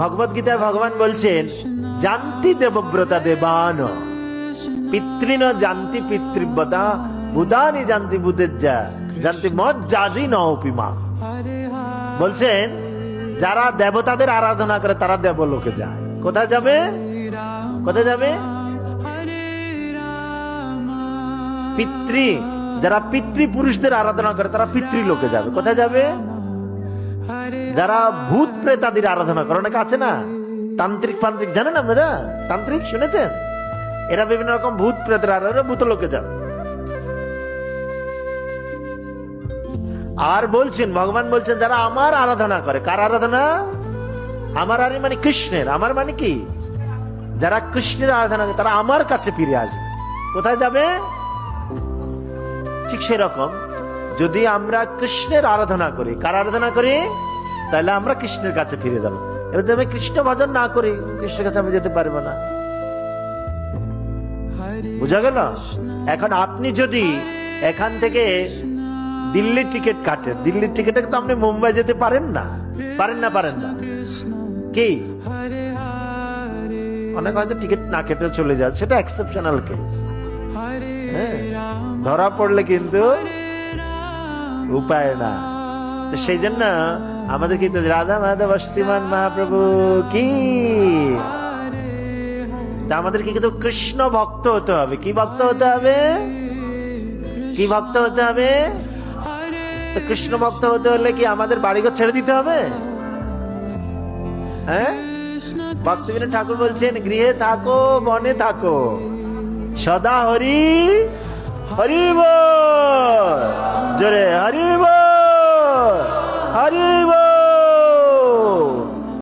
ভগবদ গীতায় ভগবান বলছেন, জানতি দেবব্রতা দেবান পিতৃন জানতি পিতৃব্যতা বুধানি জানতি বুধেজ্জা জানতি মজ্জাদি নৌপিমা। বলছেন যারা দেবতাদের আরাধনা করে তারা দেবলোকে যায়। কোথায় যাবে? কোথায় যাবে? পিতৃ, যারা পিতৃপুরুষদের আরাধনা করে তারা পিতৃলোকে যাবে। কোথায় যাবে? যারা ভূত প্রেতাদের আরাধনা করে, অনেকে আছে না তান্ত্রিক ফান্ত্রিক, জানেন আপনারা? তান্ত্রিক শুনেছেন? এরা বিভিন্ন রকম ভূত প্রেতের আরাধনা, ভূত লোকে যাবে। আর বলছেন, ভগবান বলছেন যারা আমার আরাধনা করে। কার আরাধনা? আমার আর মানে কৃষ্ণের। আমার মানে কি? যারা কৃষ্ণের আরাধনা করে তারা আমার কাছে ফিরে আসবে। কোথায় যাবে? ঠিক সেরকম যদি আমরা কৃষ্ণের আরাধনা করি, কার আরাধনা করি, তাহলে আমরা কৃষ্ণের কাছে ফিরে যাব। এবার যদি আমি কৃষ্ণ ভজন না করি, কৃষ্ণের কাছে আমি যেতে পারবো না। বুঝা গেল? এখন আপনি যদি এখান থেকে দিল্লির টিকিট কাটেন, দিল্লির টিকিটে তো আপনি মুম্বাই যেতে পারেন না। পারেন না? পারেন না কি? অনেক হয়তো টিকিট না কেটে চলে যায়, সেটা এক্সেপশনাল কেস। ধরা পড়লে কিন্তু উপায় না। তো সেই জন্য আমাদের কিন্তু রাধা মাধব শ্রীমান মহাপ্রভু কি, আমাদেরকে কিন্তু কৃষ্ণ ভক্ত হতে হবে। কি ভক্ত হতে হবে? কি ভক্ত হতে হবে? তো কৃষ্ণ ভক্ত হতে হলে কি আমাদের বাড়িঘর ছেড়ে দিতে হবে? হ্যাঁ, ভক্তবিনোদ ঠাকুর বলছেন, গৃহে থাকো বনে থাকো সদা হরি হরি বল, জোরে হরি বল, হরি বল।